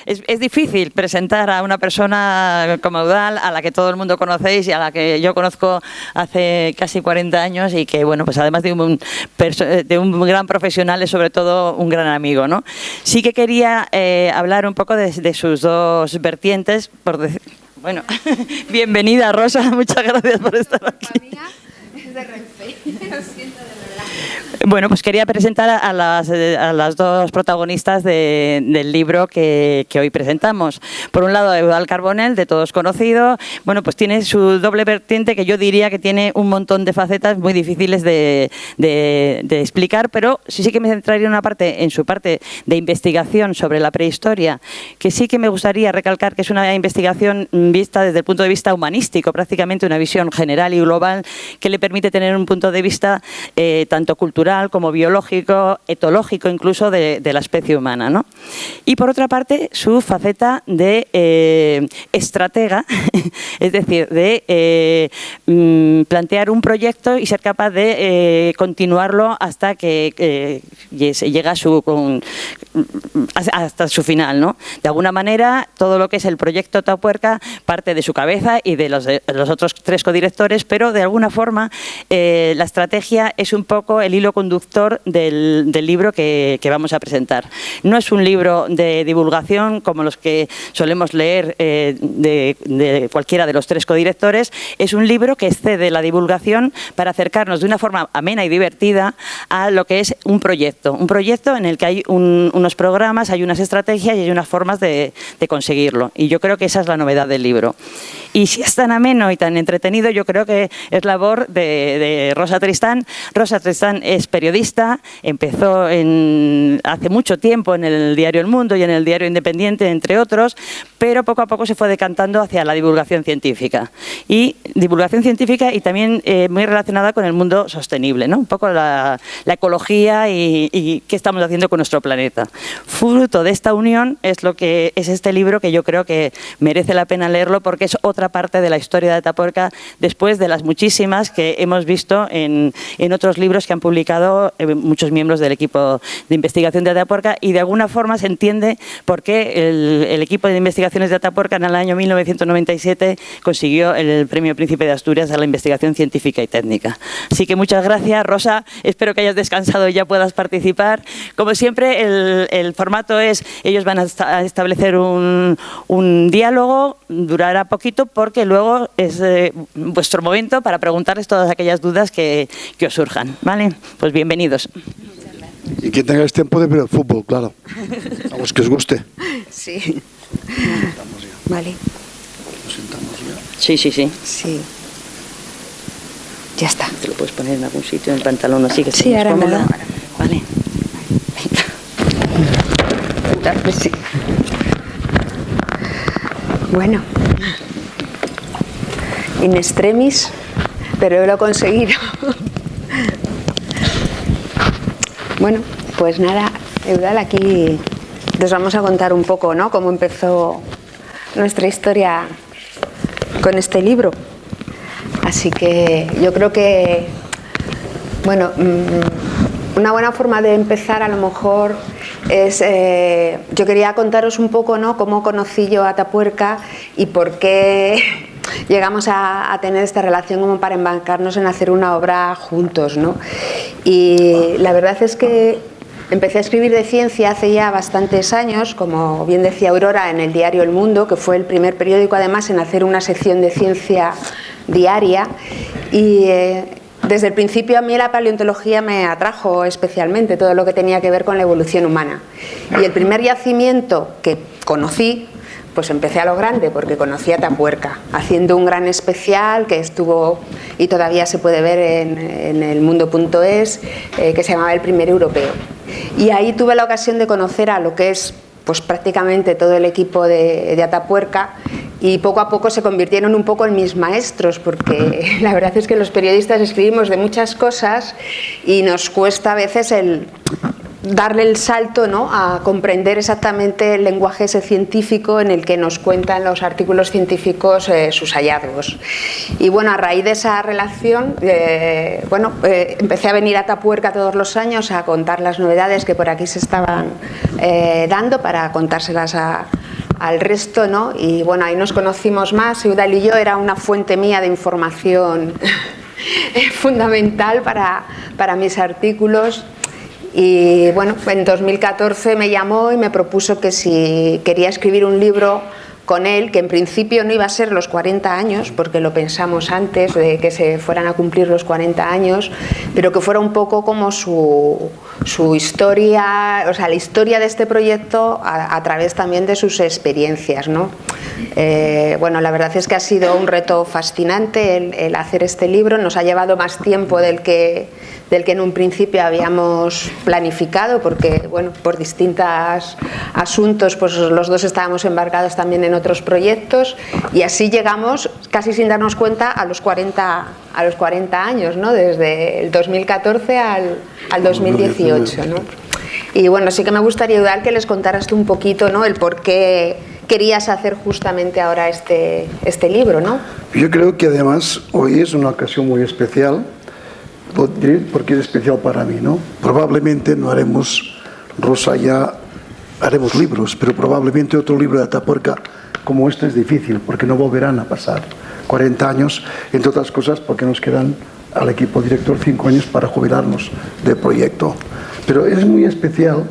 Es difícil presentar a una persona como Eudald, a la que todo el mundo conocéis y a la que yo conozco hace casi 40 años y que, bueno, pues además de un gran profesional es sobre todo un gran amigo, ¿no? Sí que quería hablar un poco de sus dos vertientes, por decir, bueno, bienvenida Rosa, muchas gracias por estar aquí. Es de Renfe, lo siento de verdad. Bueno, pues quería presentar a las dos protagonistas del libro que hoy presentamos. Por un lado, Eudald Carbonell, de todos conocido. Bueno, pues tiene su doble vertiente que yo diría que tiene un montón de facetas muy difíciles de explicar, pero sí que me centraría en su parte de investigación sobre la prehistoria, que sí que me gustaría recalcar que es una investigación vista desde el punto de vista humanístico, prácticamente una visión general y global que le permite tener un punto de vista tanto cultural como biológico, etológico incluso de la especie humana, ¿no? Y por otra parte su faceta de estratega, es decir, de plantear un proyecto y ser capaz de continuarlo hasta que llega hasta su final, ¿no? De alguna manera todo lo que es el proyecto Atapuerca parte de su cabeza y de los otros tres codirectores, pero de alguna forma la estrategia es un poco el hilo conductor del libro que vamos a presentar. No es un libro de divulgación como los que solemos leer de cualquiera de los tres codirectores, es un libro que excede la divulgación para acercarnos de una forma amena y divertida a lo que es un proyecto en el que hay unos programas, hay unas estrategias y hay unas formas de conseguirlo. Y yo creo que esa es la novedad del libro. Y si es tan ameno y tan entretenido, yo creo que es labor de Rosa Tristán. Rosa Tristán es periodista, empezó hace mucho tiempo en el diario El Mundo y en el diario Independiente, entre otros, pero poco a poco se fue decantando hacia la divulgación científica. Y también muy relacionada con el mundo sostenible, ¿no? Un poco la ecología y qué estamos haciendo con nuestro planeta. Fruto de esta unión es lo que es este libro, que yo creo que merece la pena leerlo porque es otra parte de la historia de Atapuerca después de las muchísimas que hemos visto en otros libros que han publicado muchos miembros del equipo de investigación de Atapuerca, y de alguna forma se entiende por qué el equipo de investigaciones de Atapuerca en el año 1997 consiguió el Premio Príncipe de Asturias a la investigación científica y técnica. Así que muchas gracias, Rosa, espero que hayas descansado y ya puedas participar. Como siempre, el formato es, ellos van a establecer un diálogo, durará poquito porque luego es vuestro momento para preguntarles todas aquellas dudas que os surjan, ¿vale? Pues bienvenidos. Y que tengáis tiempo de ver el fútbol, claro. A los que os guste. Sí. Vale. ¿Nos sentamos ya? Sí. Sí. Ya está. Te lo puedes poner en algún sitio, en el pantalón así que sí, ahora me lo hago. Vale. Pues sí. Bueno. In extremis, pero lo he conseguido. Bueno, pues nada, Eudald, aquí les vamos a contar un poco, ¿no?, cómo empezó nuestra historia con este libro. Así que yo creo que, bueno, una buena forma de empezar a lo mejor es, yo quería contaros un poco, ¿no?, cómo conocí yo a Atapuerca y por qué llegamos a tener esta relación como para embarcarnos en hacer una obra juntos, ¿no? Y la verdad es que empecé a escribir de ciencia hace ya bastantes años, como bien decía Aurora, en el diario El Mundo, que fue el primer periódico además en hacer una sección de ciencia diaria, y desde el principio a mí la paleontología me atrajo especialmente, todo lo que tenía que ver con la evolución humana. Y el primer yacimiento que conocí, pues empecé a lo grande, porque conocí a Atapuerca, haciendo un gran especial que estuvo y todavía se puede ver en elmundo.es, que se llamaba El Primer Europeo. Y ahí tuve la ocasión de conocer a lo que es, pues, prácticamente todo el equipo de Atapuerca, y poco a poco se convirtieron un poco en mis maestros, porque la verdad es que los periodistas escribimos de muchas cosas y nos cuesta a veces darle el salto, ¿no?, a comprender exactamente el lenguaje ese científico en el que nos cuentan los artículos científicos sus hallazgos. Y bueno, a raíz de esa relación, empecé a venir a Atapuerca todos los años a contar las novedades que por aquí se estaban dando, para contárselas al resto, ¿no? Y bueno, ahí nos conocimos más. Eudal y yo era una fuente mía de información fundamental para mis artículos. Y bueno, en 2014 me llamó y me propuso que si quería escribir un libro con él, que en principio no iba a ser los 40 años, porque lo pensamos antes de que se fueran a cumplir los 40 años, pero que fuera un poco como su historia, o sea, la historia de este proyecto a través también de sus experiencias, ¿no? Bueno, la verdad es que ha sido un reto fascinante el hacer este libro. Nos ha llevado más tiempo del que en un principio habíamos planificado, porque bueno, por distintos asuntos, pues los dos estábamos embarcados también en otros proyectos, y así llegamos, casi sin darnos cuenta, a los 40 años, ¿no? Desde el 2014 al 2018, ¿no? Y bueno, sí que me gustaría, Eudal, que les contaras tú un poquito, ¿no?, el por qué querías hacer justamente ahora este libro, ¿no? Yo creo que además hoy es una ocasión muy especial, porque es especial para mí, ¿no? Probablemente no haremos, Rosa, ya haremos libros, pero probablemente otro libro de Atapuerca como este es difícil, porque no volverán a pasar 40 años, entre otras cosas porque nos quedan al equipo director 5 años para jubilarnos del proyecto. Pero es muy especial,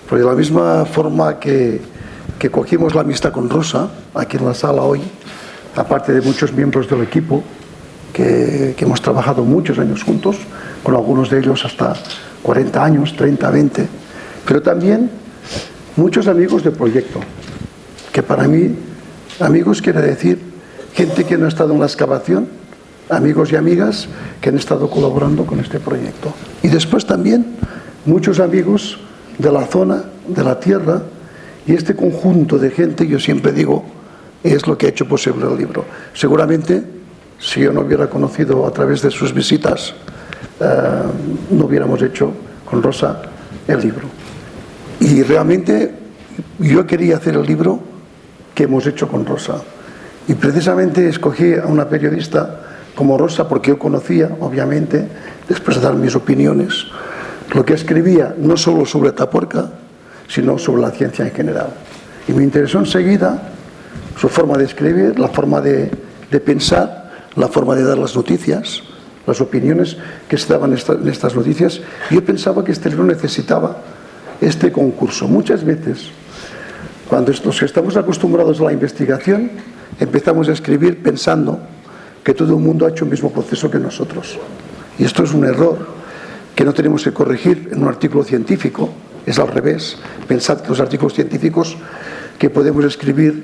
porque de la misma forma que cogimos la amistad con Rosa, aquí en la sala hoy, aparte de muchos miembros del equipo, que hemos trabajado muchos años juntos, con algunos de ellos hasta 40 años, 30, 20, pero también muchos amigos del proyecto, que para mí, amigos quiere decir gente que no ha estado en la excavación, amigos y amigas que han estado colaborando con este proyecto. Y después también muchos amigos de la zona, de la tierra, y este conjunto de gente, yo siempre digo, es lo que ha hecho posible el libro. Seguramente, si yo no hubiera conocido a través de sus visitas, no hubiéramos hecho con Rosa el libro. Y realmente yo quería hacer el libro que hemos hecho con Rosa. Y precisamente escogí a una periodista como Rosa porque yo conocía, obviamente, después de dar mis opiniones, lo que escribía no solo sobre Atapuerca, sino sobre la ciencia en general. Y me interesó enseguida su forma de escribir, la forma de pensar, la forma de dar las noticias, las opiniones que se daban en estas noticias. Y yo pensaba que este libro necesitaba este concurso. Muchas veces, cuando los que estamos acostumbrados a la investigación, empezamos a escribir pensando que todo el mundo ha hecho el mismo proceso que nosotros. Y esto es un error que no tenemos que corregir en un artículo científico. Es al revés. Pensad que los artículos científicos que podemos escribir,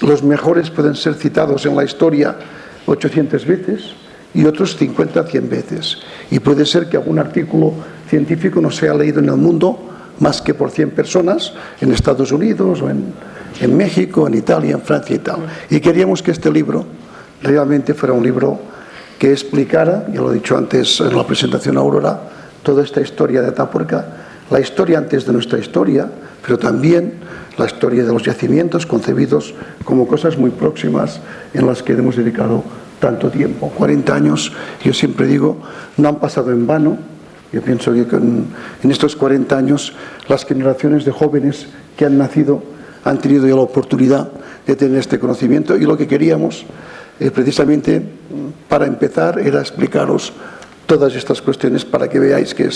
los mejores pueden ser citados en la historia 800 veces y otros 50, 100 veces. Y puede ser que algún artículo científico no sea leído en el mundo más que por 100 personas en Estados Unidos o en México, en Italia, en Francia y tal. Y queríamos que este libro realmente fuera un libro que explicara, ya lo he dicho antes en la presentación a Aurora, toda esta historia de Atapuerca, la historia antes de nuestra historia, pero también la historia de los yacimientos concebidos como cosas muy próximas en las que hemos dedicado tanto tiempo. 40 años, yo siempre digo, no han pasado en vano. Yo pienso que en estos 40 años las generaciones de jóvenes que han nacido han tenido ya la oportunidad de tener este conocimiento, y lo que queríamos precisamente para empezar era explicaros todas estas cuestiones para que veáis que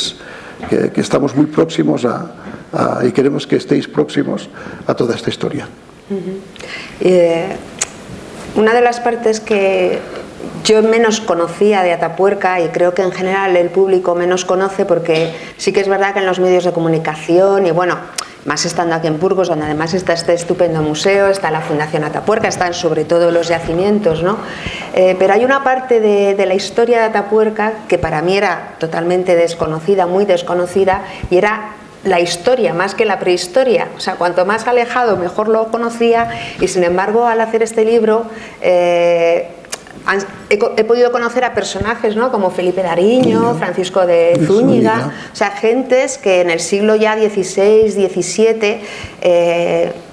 estamos muy próximos y queremos que estéis próximos a toda esta historia. Una de las partes que yo menos conocía de Atapuerca, y creo que en general el público menos conoce, porque sí que es verdad que en los medios de comunicación, y bueno, más estando aquí en Burgos, donde además está este estupendo museo, está la Fundación Atapuerca, están sobre todo los yacimientos, ¿no? Pero hay una parte de la historia de Atapuerca que para mí era totalmente desconocida, muy desconocida, y era la historia más que la prehistoria. O sea, cuanto más alejado mejor lo conocía, y sin embargo al hacer este libro he podido conocer a personajes, ¿no?, como Felipe de Ariño, Francisco de Zúñiga, o sea, gentes que en el siglo ya XVI, XVII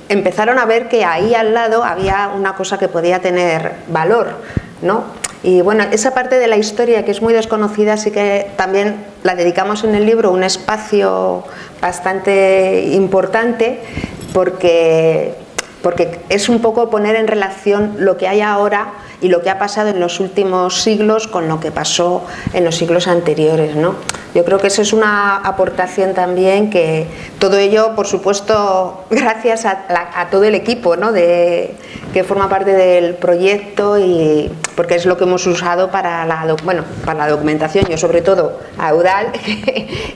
empezaron a ver que ahí al lado había una cosa que podía tener valor, ¿no? Y bueno, esa parte de la historia que es muy desconocida sí que también la dedicamos en el libro un espacio bastante importante, porque es un poco poner en relación lo que hay ahora y lo que ha pasado en los últimos siglos con lo que pasó en los siglos anteriores, ¿no? Yo creo que eso es una aportación también, que todo ello, por supuesto, gracias a todo el equipo, ¿no?, que forma parte del proyecto, y porque es lo que hemos usado para la documentación. Yo sobre todo a Eudal,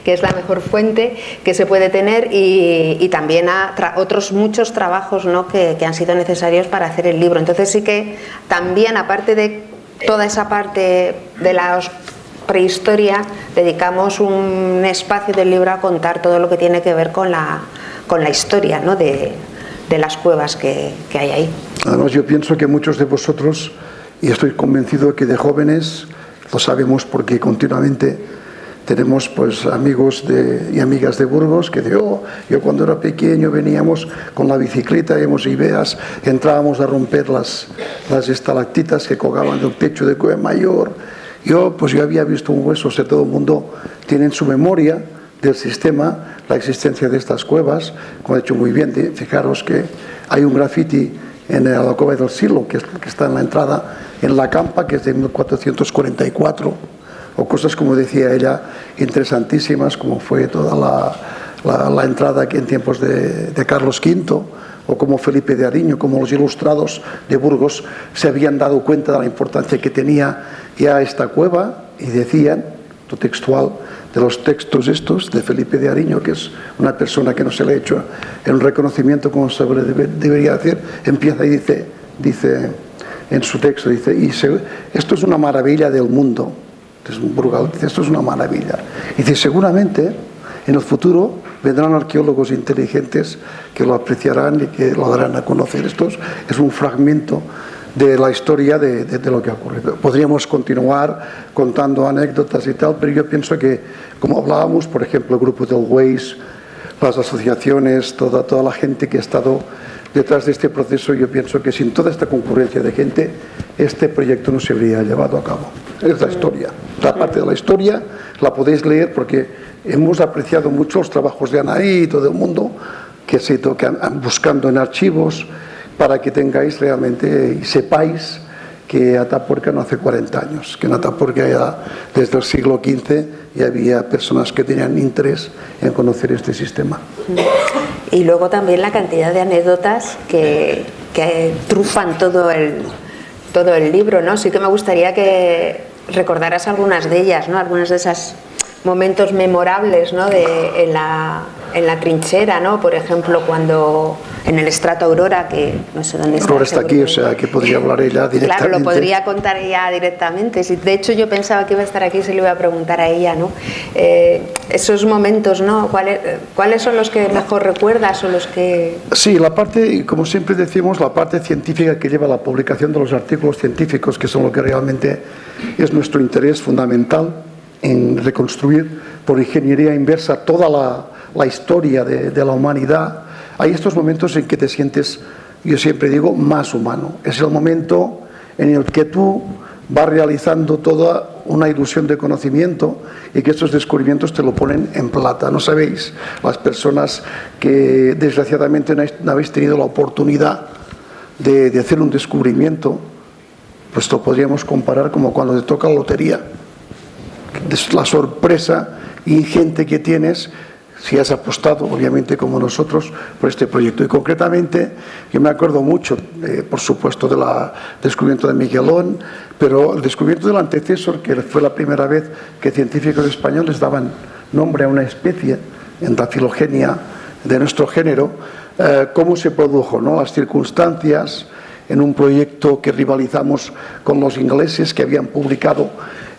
que es la mejor fuente que se puede tener, y también a otros muchos trabajos, ¿no?, que han sido necesarios para hacer el libro. Entonces sí que también, aparte de toda esa parte de la prehistoria, dedicamos un espacio del libro a contar todo lo que tiene que ver con la historia, ¿no?, de las cuevas que hay ahí. Además, yo pienso que muchos de vosotros, y estoy convencido que de jóvenes, lo sabemos porque continuamente tenemos pues amigos y amigas de Burgos que yo cuando era pequeño veníamos con la bicicleta, íbamos a Ibeas, entrábamos a romper las estalactitas que colgaban del techo de Cueva Mayor. Yo había visto un hueso. O sea, todo el mundo tiene en su memoria del sistema la existencia de estas cuevas. Como he dicho muy bien, fijaros que hay un grafiti en la Cueva del Silo, que está en la entrada, en la Campa, que es de 1444, o cosas, como decía ella, interesantísimas, como fue toda la entrada aquí en tiempos de Carlos V, o como Felipe de Ariño, como los ilustrados de Burgos se habían dado cuenta de la importancia que tenía ya esta cueva, y decían, textual, de los textos estos de Felipe de Ariño, que es una persona que no se le ha hecho en un reconocimiento como se debería hacer, empieza y dice en su texto, esto es una maravilla del mundo. Entonces Brugal dice, esto es una maravilla. Y dice, seguramente en el futuro vendrán arqueólogos inteligentes que lo apreciarán y que lo darán a conocer. Esto es un fragmento de la historia de lo que ha ocurrido. Podríamos continuar contando anécdotas y tal, pero yo pienso que, como hablábamos, por ejemplo, el grupo del Waze, las asociaciones, toda la gente que ha estado detrás de este proceso, yo pienso que sin toda esta concurrencia de gente, este proyecto no se habría llevado a cabo. Es la historia. La parte de la historia la podéis leer, porque hemos apreciado mucho los trabajos de Anaí y todo el mundo que se tocan buscando en archivos, para que tengáis realmente y sepáis que Atapuerca no hace 40 años, que en Atapuerca ya desde el siglo XV ya había personas que tenían interés en conocer este sistema. Y luego también la cantidad de anécdotas que trufan todo el libro, ¿no? Sí que me gustaría que recordaras algunas de ellas, ¿no? Algunos de esos momentos memorables, ¿no?, en la trinchera, ¿no? Por ejemplo, cuando en el estrato Aurora, que no sé dónde está. Aurora está aquí, o sea, que podría hablar ella directamente. Claro, lo podría contar ella directamente. De hecho, yo pensaba que iba a estar aquí y se lo iba a preguntar a ella, ¿no? Esos momentos, ¿no? ¿Cuáles son los que mejor recuerdas o los que...? Sí, la parte, como siempre decimos, la parte científica que lleva la publicación de los artículos científicos, que son lo que realmente es nuestro interés fundamental en reconstruir por ingeniería inversa toda la historia de la humanidad. Hay estos momentos en que te sientes, yo siempre digo, más humano. Es el momento en el que tú vas realizando toda una ilusión de conocimiento y que estos descubrimientos te lo ponen en plata. No sabéis, las personas que desgraciadamente no habéis tenido la oportunidad de hacer un descubrimiento, pues lo podríamos comparar como cuando te toca la lotería. La sorpresa ingente que tienes si has apostado, obviamente, como nosotros, por este proyecto. Y concretamente, yo me acuerdo mucho, por supuesto, del descubrimiento de Miguelón, pero el descubrimiento del antecesor, que fue la primera vez que científicos españoles daban nombre a una especie en la filogenia de nuestro género, cómo se produjo, ¿no?, las circunstancias en un proyecto que rivalizamos con los ingleses, que habían publicado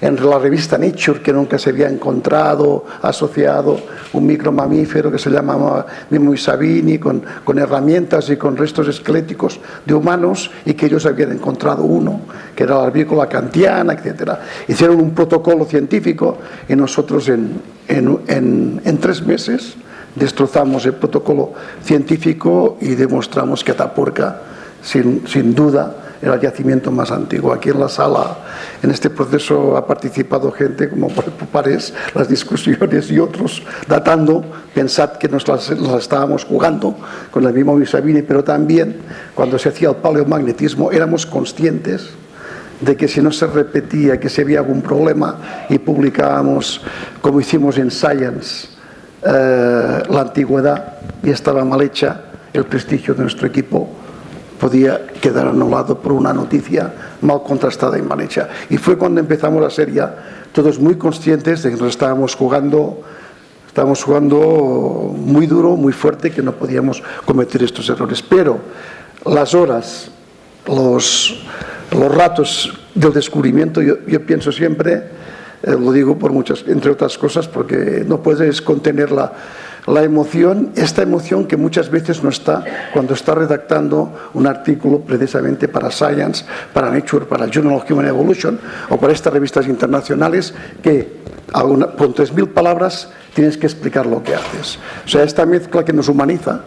en la revista Nature, que nunca se había encontrado asociado un micromamífero que se llamaba Memo Sabini, con herramientas y con restos esqueléticos de humanos, y que ellos habían encontrado uno, que era la arvícola kantiana, etc. Hicieron un protocolo científico y nosotros en 3 meses destrozamos el protocolo científico y demostramos que Atapuerca, sin duda, era el yacimiento más antiguo. Aquí en la sala, en este proceso, ha participado gente como Parés, las discusiones y otros, datando. Pensad que nos las estábamos jugando con el mismo Sabini, pero también cuando se hacía el paleomagnetismo éramos conscientes de que si no se repetía, que si había algún problema, y publicábamos, como hicimos en Science, la antigüedad, y estaba mal hecha, el prestigio de nuestro equipo podía quedar anulado por una noticia mal contrastada y mal hecha. Y fue cuando empezamos la serie, todos muy conscientes de que nos estábamos jugando muy duro, muy fuerte, que no podíamos cometer estos errores. Pero las horas, los ratos del descubrimiento, yo pienso siempre, lo digo por entre otras cosas, porque no puedes contener la emoción, esta emoción que muchas veces no está cuando está redactando un artículo precisamente para Science, para Nature, para Journal of Human Evolution o para estas revistas internacionales, que con 3.000 palabras tienes que explicar lo que haces. O sea, esta mezcla que nos humaniza,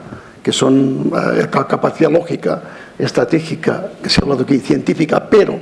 que son la capacidad lógica, estratégica, que se ha hablado aquí, científica, pero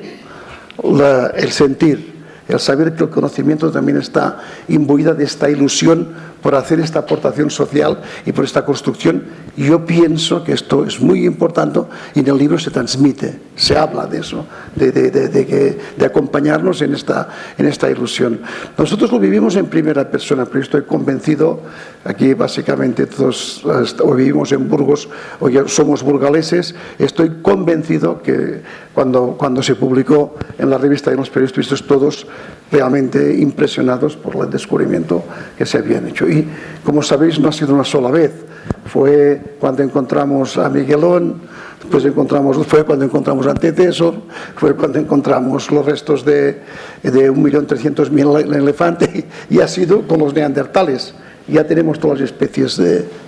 el sentir, el saber que el conocimiento también está imbuida de esta ilusión por hacer esta aportación social y por esta construcción. Yo pienso que esto es muy importante y en el libro se transmite, se habla de eso, de acompañarnos en esta ilusión. Nosotros lo vivimos en primera persona, pero estoy convencido, aquí básicamente todos o vivimos en Burgos o ya somos burgaleses, estoy convencido que cuando se publicó en la revista de los periodistas, todos realmente impresionados por el descubrimiento que se habían hecho. Y como sabéis, no ha sido una sola vez. Fue cuando encontramos a Miguelón, fue cuando encontramos a Antecesor, fue cuando encontramos los restos de 1.300.000 elefantes, y ha sido con los neandertales. Ya tenemos todas las especies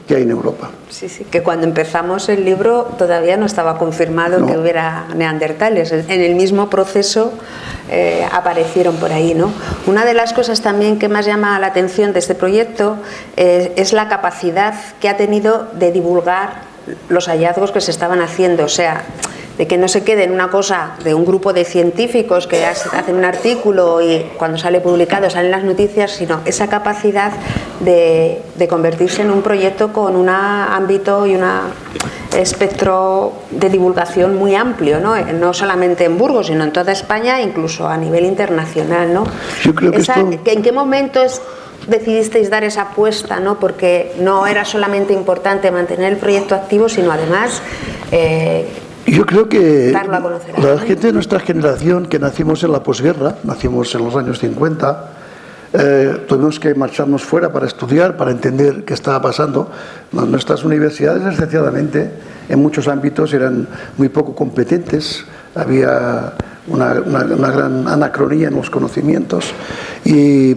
que hay en Europa. Sí, que cuando empezamos el libro todavía no estaba confirmado que hubiera neandertales. En el mismo proceso aparecieron por ahí, ¿no? Una de las cosas también que más llama la atención de este proyecto es la capacidad que ha tenido de divulgar los hallazgos que se estaban haciendo, o sea, de que no se quede en una cosa de un grupo de científicos que hacen un artículo y cuando sale publicado salen las noticias, sino esa capacidad de convertirse en un proyecto con un ámbito y un espectro de divulgación muy amplio, ¿no? No solamente en Burgos, sino en toda España, incluso a nivel internacional, ¿no? Yo creo que ¿En qué momento decidisteis dar esa apuesta, ¿no? Porque no era solamente importante mantener el proyecto activo, sino además yo creo que darlo a conocer la gente de nuestra generación, que nacimos en la posguerra, nacimos en los años 50, tuvimos que marcharnos fuera para estudiar, para entender qué estaba pasando. Nuestras universidades, desgraciadamente, en muchos ámbitos eran muy poco competentes, había una gran anacronía en los conocimientos, y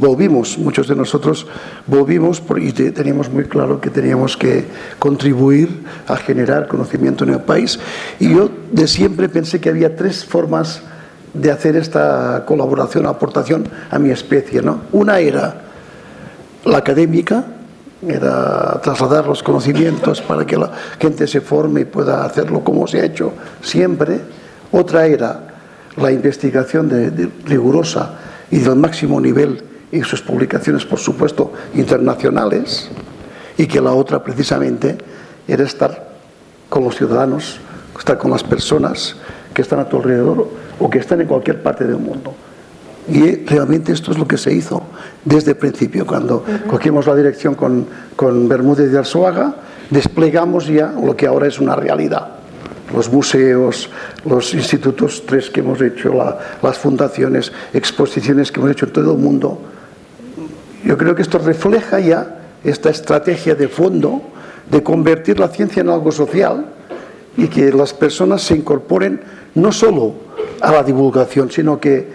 muchos de nosotros volvimos y teníamos muy claro que teníamos que contribuir a generar conocimiento en el país. Y yo de siempre pensé que había 3 formas de hacer esta colaboración, aportación a mi especie, ¿no? Una era la académica, era trasladar los conocimientos para que la gente se forme y pueda hacerlo como se ha hecho siempre. Otra era la investigación rigurosa y del máximo nivel, y sus publicaciones, por supuesto, internacionales, y que la otra precisamente era estar con los ciudadanos, estar con las personas que están a tu alrededor o que están en cualquier parte del mundo. Y realmente esto es lo que se hizo desde el principio. Cuando cogimos la dirección con Bermúdez de Arzuaga, desplegamos ya lo que ahora es una realidad. Los museos, los institutos 3 que hemos hecho, las fundaciones, exposiciones que hemos hecho en todo el mundo. Yo creo que esto refleja ya esta estrategia de fondo de convertir la ciencia en algo social y que las personas se incorporen no solo a la divulgación, sino que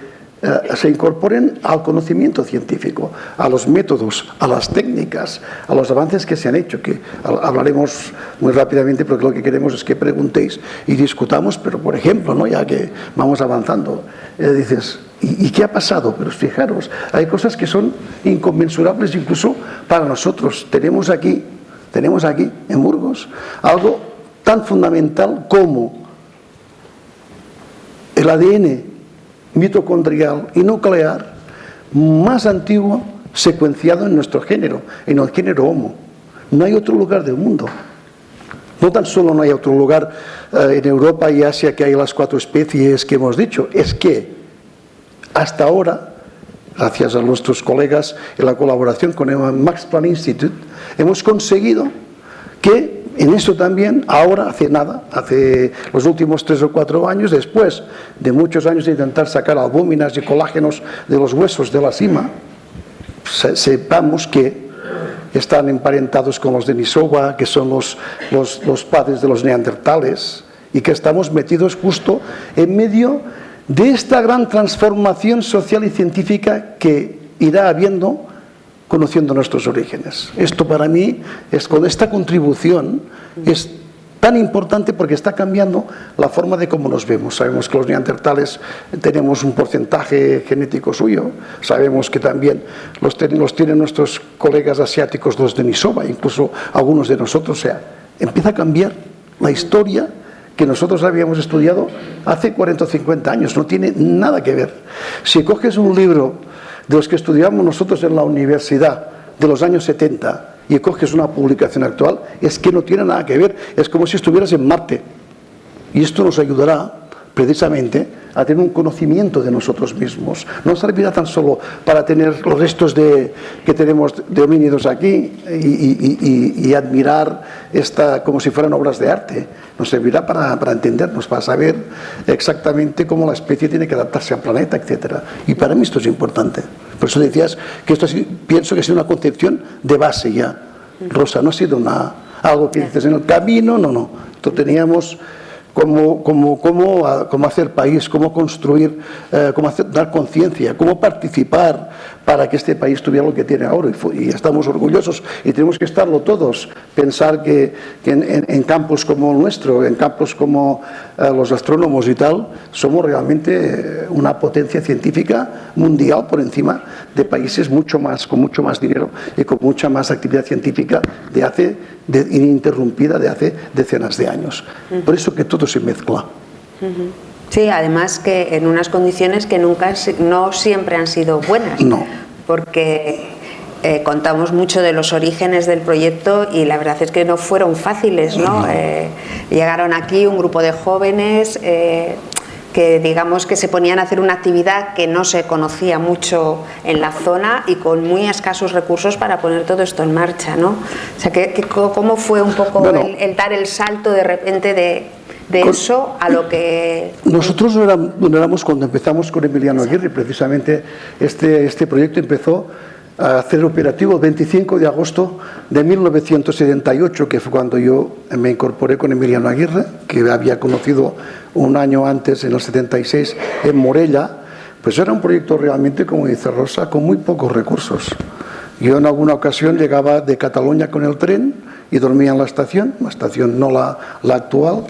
se incorporen al conocimiento científico, a los métodos, a las técnicas, a los avances que se han hecho, que hablaremos muy rápidamente porque lo que queremos es que preguntéis y discutamos, pero por ejemplo, ¿no? Ya que vamos avanzando, dices, ¿y qué ha pasado? Pero fijaros, hay cosas que son inconmensurables incluso para nosotros. Tenemos aquí en Burgos algo tan fundamental como el ADN mitocondrial y nuclear más antiguo secuenciado en nuestro género, en el género Homo. No hay otro lugar del mundo. No tan solo no hay otro lugar en Europa y Asia que hay las 4 especies que hemos dicho, es que hasta ahora, gracias a nuestros colegas en la colaboración con el Max Planck Institute, hemos conseguido que en eso también, ahora, hace los últimos 3 o 4 años, después de muchos años de intentar sacar albúminas y colágenos de los huesos de la sima, sepamos que están emparentados con los Denisova, que son los padres de los neandertales, y que estamos metidos justo en medio de esta gran transformación social y científica que irá habiendo conociendo nuestros orígenes. Esto para mí, con esta contribución, es tan importante porque está cambiando la forma de cómo nos vemos. Sabemos que los neandertales tenemos un porcentaje genético suyo, sabemos que también los tienen nuestros colegas asiáticos, los Denisova, incluso algunos de nosotros. O sea, empieza a cambiar la historia que nosotros habíamos estudiado hace 40 o 50 años, no tiene nada que ver. Si coges un libro de los que estudiamos nosotros en la universidad de los años 70 y coges una publicación actual, es que no tiene nada que ver, es como si estuvieras en Marte. Y esto nos ayudará precisamente a tener un conocimiento de nosotros mismos. No servirá tan solo para tener los restos que tenemos de homínidos aquí y admirar como si fueran obras de arte. Nos servirá para entendernos, para saber exactamente cómo la especie tiene que adaptarse al planeta, etc. Y para mí esto es importante. Por eso decías que esto pienso que ha sido una concepción de base ya. Rosa, no ha sido algo que dices en el camino, no. Esto teníamos cómo hacer país, cómo construir, dar conciencia, cómo participar para que este país tuviera lo que tiene ahora. Y estamos orgullosos y tenemos que estarlo todos. Pensar que en campos como el nuestro, en campos como los astrónomos y tal, somos realmente una potencia científica mundial por encima de países con mucho más dinero y con mucha más actividad científica ininterrumpida de hace decenas de años. Por eso que todo se mezcla. Sí, además que en unas condiciones que no siempre han sido buenas. No. Porque contamos mucho de los orígenes del proyecto y la verdad es que no fueron fáciles, ¿no? No. Llegaron aquí un grupo de jóvenes que digamos que se ponían a hacer una actividad que no se conocía mucho en la zona y con muy escasos recursos para poner todo esto en marcha, ¿no? O sea, ¿cómo fue un poco el dar el salto de repente de eso a lo que... Nosotros no éramos cuando empezamos con Emiliano Aguirre, precisamente este proyecto empezó a hacer operativo el 25 de agosto de 1978, que fue cuando yo me incorporé con Emiliano Aguirre, que había conocido un año antes, en el 76, en Morella. Pues era un proyecto realmente, como dice Rosa, con muy pocos recursos. Yo en alguna ocasión llegaba de Cataluña con el tren y dormía en la estación no la actual.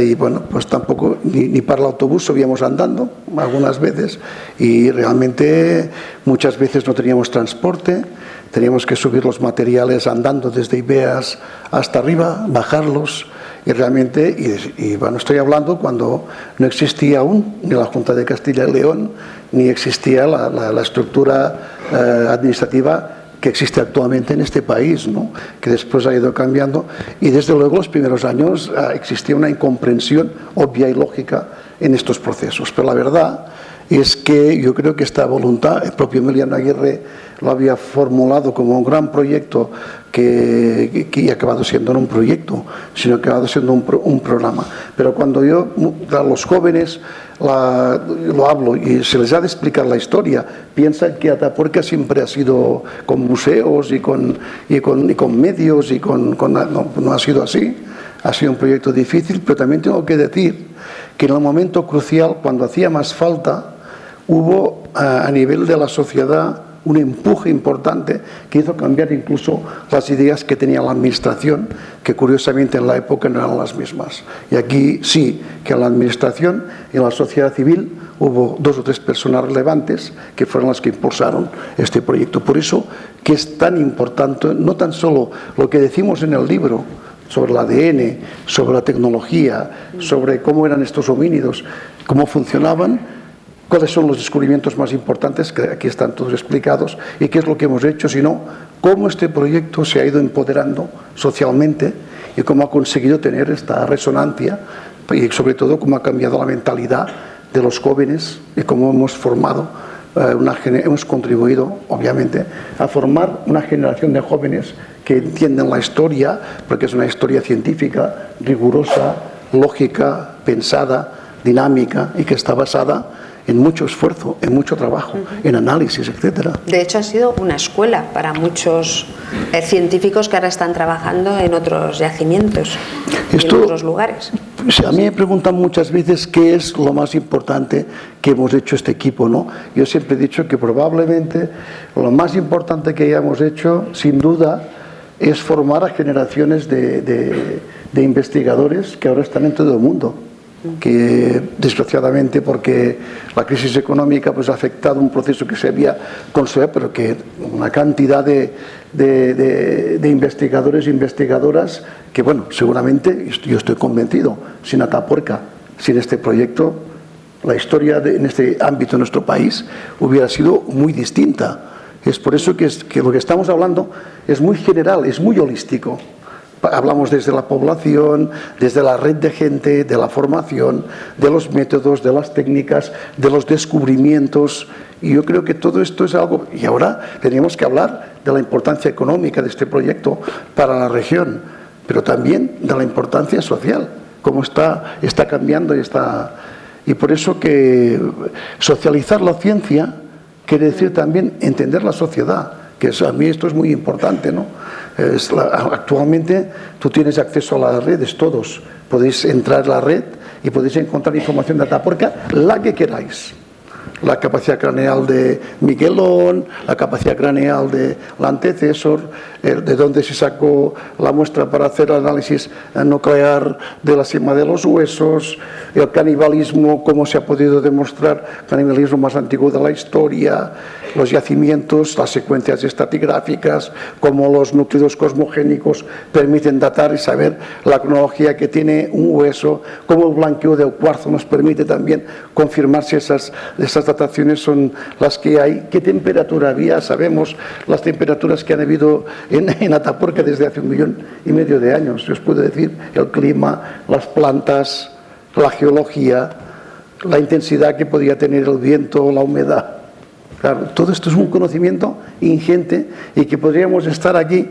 Y bueno, pues tampoco ni para el autobús subíamos andando algunas veces y realmente muchas veces no teníamos transporte, teníamos que subir los materiales andando desde Ibeas hasta arriba, bajarlos y realmente, y bueno, estoy hablando cuando no existía aún ni la Junta de Castilla y León ni existía la estructura administrativa que existe actualmente en este país, ¿no? Que después ha ido cambiando y desde luego los primeros años existía una incomprensión obvia y lógica en estos procesos, pero la verdad es que yo creo que esta voluntad, el propio Emiliano Aguirre lo había formulado como un gran proyecto que ha acabado siendo no un proyecto, sino que ha acabado siendo un programa. Pero cuando yo a los jóvenes lo hablo y se les ha de explicar la historia, piensan que Atapuerca siempre ha sido con museos y con medios no ha sido así. Ha sido un proyecto difícil, pero también tengo que decir que en el momento crucial, cuando hacía más falta, hubo a nivel de la sociedad un empuje importante que hizo cambiar incluso las ideas que tenía la administración, que curiosamente en la época no eran las mismas. Y aquí sí, que en la administración y en la sociedad civil hubo 2 o 3 personas relevantes que fueron las que impulsaron este proyecto. Por eso que es tan importante, no tan solo lo que decimos en el libro sobre el ADN, sobre la tecnología, sobre cómo eran estos homínidos, cómo funcionaban, cuáles son los descubrimientos más importantes, que aquí están todos explicados, y qué es lo que hemos hecho, sino cómo este proyecto se ha ido empoderando socialmente y cómo ha conseguido tener esta resonancia y sobre todo cómo ha cambiado la mentalidad de los jóvenes y cómo hemos formado, hemos contribuido, obviamente, a formar una generación de jóvenes que entienden la historia, porque es una historia científica, rigurosa, lógica, pensada, dinámica y que está basada en mucho esfuerzo, en mucho trabajo, en análisis, etcétera. De hecho, ha sido una escuela para muchos científicos que ahora están trabajando en otros yacimientos, en otros lugares. A mí me preguntan muchas veces qué es lo más importante que hemos hecho este equipo, ¿no? Yo siempre he dicho que probablemente lo más importante que hayamos hecho, sin duda, es formar a generaciones de investigadores que ahora están en todo el mundo, que desgraciadamente, porque la crisis económica pues ha afectado un proceso que se había consolidado, pero que una cantidad de investigadores e investigadoras que, bueno, seguramente, yo estoy convencido, sin Atapuerca, sin este proyecto, la historia en este ámbito de nuestro país hubiera sido muy distinta. Es por eso que lo que estamos hablando es muy general, es muy holístico. Hablamos desde la población, desde la red de gente, de la formación, de los métodos, de las técnicas, de los descubrimientos. Y yo creo que todo esto es algo... Y ahora tenemos que hablar de la importancia económica de este proyecto para la región, pero también de la importancia social, cómo está cambiando y por eso que socializar la ciencia quiere decir también entender la sociedad, que a mí esto es muy importante, ¿no? Actualmente tú tienes acceso a las redes, todos podéis entrar en la red y podéis encontrar información de Atapuerca, la que queráis. La capacidad craneal de Miguelón, la capacidad craneal de la antecesor, de dónde se sacó la muestra para hacer el análisis nuclear de la cima de los huesos, el canibalismo, cómo se ha podido demostrar el canibalismo más antiguo de la historia, los yacimientos, las secuencias estratigráficas, cómo los núcleos cosmogénicos permiten datar y saber la cronología que tiene un hueso, cómo el blanqueo del cuarzo nos permite también confirmar si esas dataciones son las que hay, qué temperatura había, sabemos las temperaturas que han habido en Atapuerca desde hace 1,5 millones de años, yo os puedo decir, el clima, las plantas, la geología, la intensidad que podía tener el viento, la humedad. Claro, todo esto es un conocimiento ingente y que podríamos estar aquí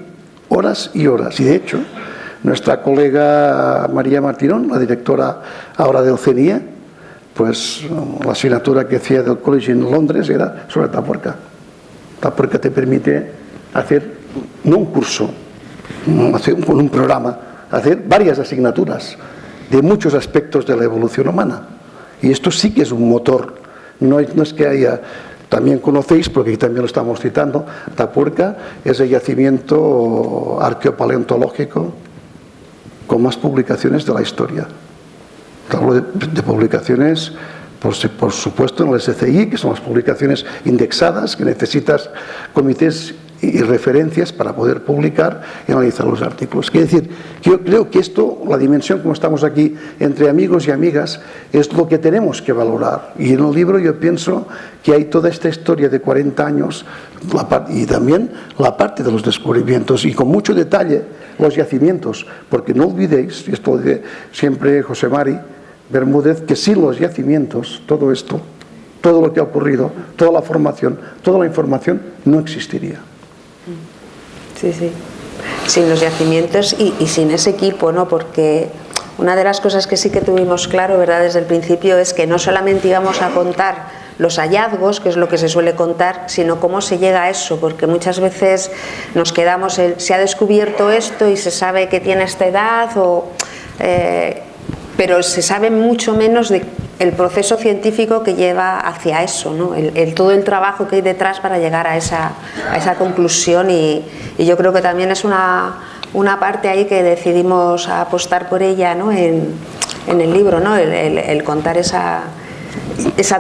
horas y horas. Y de hecho, nuestra colega María Martirón, la directora ahora del CNIE, pues la asignatura que hacía del college en Londres era sobre Atapuerca. Atapuerca te permite hacer, no un curso, hacer un programa, hacer varias asignaturas de muchos aspectos de la evolución humana. Y esto sí que es un motor, no es que haya... También conocéis, porque aquí también lo estamos citando, Atapuerca es el yacimiento arqueopaleontológico con más publicaciones de la historia. Hablo de publicaciones, por supuesto, en el SCI, que son las publicaciones indexadas, que necesitas comités y referencias para poder publicar y analizar los artículos. Quiere decir, yo creo que esto, la dimensión como estamos aquí entre amigos y amigas, es lo que tenemos que valorar. Y en el libro yo pienso que hay toda esta historia de 40 años y también la parte de los descubrimientos y con mucho detalle los yacimientos, porque no olvidéis, y esto lo dice siempre José Mari Bermúdez, que sin los yacimientos, todo esto, todo lo que ha ocurrido, toda la formación, toda la información no existiría. Sí, sí. Sin los yacimientos y sin ese equipo, ¿no? Porque una de las cosas que sí que tuvimos claro, ¿verdad?, desde el principio es que no solamente íbamos a contar los hallazgos, que es lo que se suele contar, sino cómo se llega a eso, porque muchas veces nos quedamos, se ha descubierto esto y se sabe que tiene esta edad, pero se sabe mucho menos de el proceso científico que lleva hacia eso, ¿no? Todo el trabajo que hay detrás para llegar a esa conclusión, y yo creo que también es una parte ahí que decidimos apostar por ella, ¿no? en el libro, ¿no? el contar esa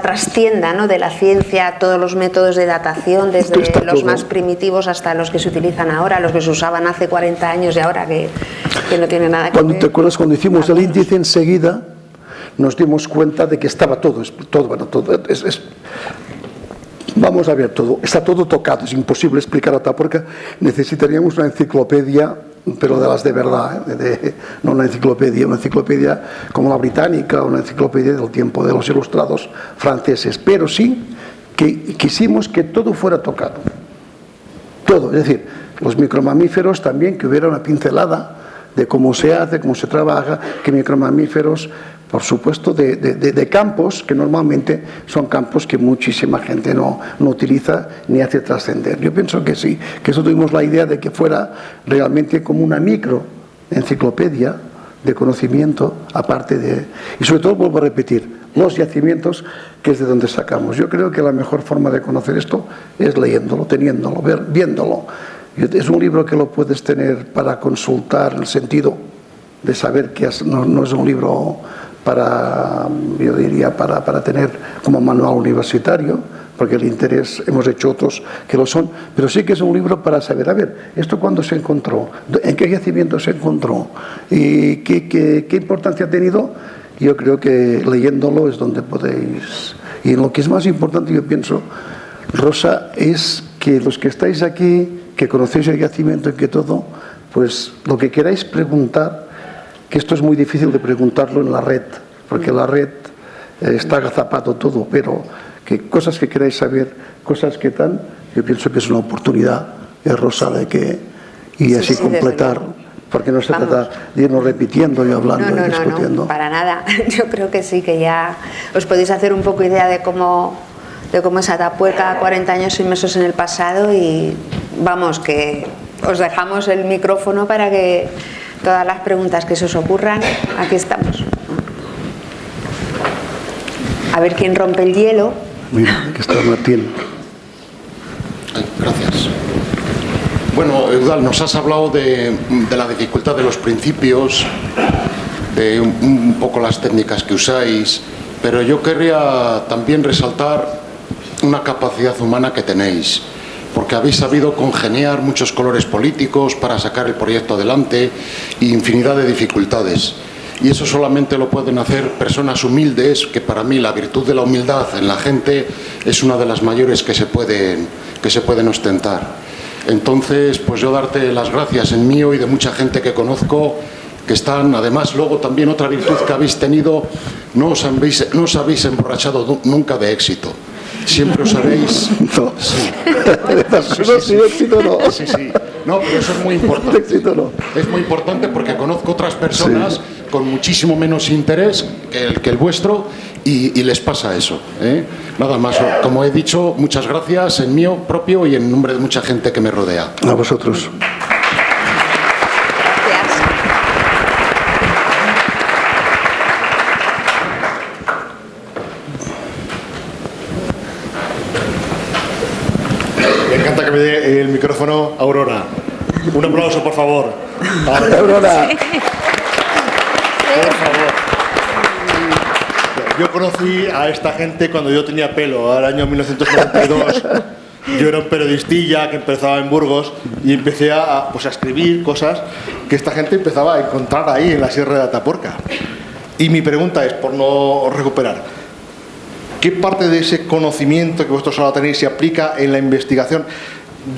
trastienda, ¿no? de la ciencia, todos los métodos de datación, desde los más primitivos hasta los que se utilizan ahora, los que se usaban hace 40 años y ahora que no tiene nada que ver. ¿Te acuerdas cuando hicimos el índice enseguida? Nos dimos cuenta de que estaba todo, vamos a ver todo, está todo tocado, es imposible explicar a Atapuerca, necesitaríamos una enciclopedia, pero de las de verdad, no una enciclopedia como la británica, una enciclopedia del tiempo de los ilustrados franceses, pero sí que quisimos que todo fuera tocado, todo, es decir, los micromamíferos también, que hubiera una pincelada de cómo se hace, cómo se trabaja, que micromamíferos, por supuesto, de campos que normalmente son campos que muchísima gente no utiliza ni hace trascender. Yo pienso que sí, que eso tuvimos la idea de que fuera realmente como una micro enciclopedia de conocimiento, aparte de... Y sobre todo, vuelvo a repetir, los yacimientos, que es de donde sacamos. Yo creo que la mejor forma de conocer esto es leyéndolo, teniéndolo, viéndolo. Es un libro que lo puedes tener para consultar, en el sentido de saber que no es un libro para, yo diría, para tener como manual universitario, porque el interés, hemos hecho otros que lo son, pero sí que es un libro para saber, a ver, ¿esto cuándo se encontró? ¿En qué yacimiento se encontró? ¿Y qué importancia ha tenido? Yo creo que leyéndolo es donde podéis... Y lo que es más importante, yo pienso, Rosa, es que los que estáis aquí, que conocéis el yacimiento y que todo, pues lo que queráis preguntar, que esto es muy difícil de preguntarlo en la red, porque la red está agazapado todo, pero que cosas que queráis saber, cosas que tan, yo pienso que es una oportunidad, Rosa, de que, y así completar, porque no se trata de irnos repitiendo y hablando y discutiendo. No, para nada. Yo creo que sí, que ya os podéis hacer un poco idea de cómo es Atapuerca 40 años inmersos en el pasado, y vamos, que os dejamos el micrófono para que todas las preguntas que se os ocurran, aquí estamos. A ver quién rompe el hielo. Mira, aquí está Martín. Gracias. Bueno, Eudal, nos has hablado de la dificultad de los principios, de un poco las técnicas que usáis, pero yo querría también resaltar una capacidad humana que tenéis, porque habéis sabido congeniar muchos colores políticos para sacar el proyecto adelante y infinidad de dificultades. Y eso solamente lo pueden hacer personas humildes, que para mí la virtud de la humildad en la gente es una de las mayores que se pueden ostentar. Entonces, pues yo darte las gracias en mío y de mucha gente que conozco, que están, además, luego también otra virtud que habéis tenido, no os habéis emborrachado nunca de éxito. Siempre os habéis... No. Sí. Éxito no. Sí. No, pero eso es muy importante. Éxito no. Es muy importante porque conozco otras personas con muchísimo menos interés que el vuestro y les pasa eso. Nada más. Como he dicho, muchas gracias en mío propio y en nombre de mucha gente que me rodea. A vosotros. Que me dé el micrófono Aurora. Un aplauso, por favor. Aurora. Por favor. Yo conocí a esta gente cuando yo tenía pelo, al año 1992. Yo era un periodistilla que empezaba en Burgos y empecé a escribir cosas que esta gente empezaba a encontrar ahí en la Sierra de Atapuerca. Y mi pregunta es, por no recuperar, ¿qué parte de ese conocimiento que vosotros ahora tenéis se aplica en la investigación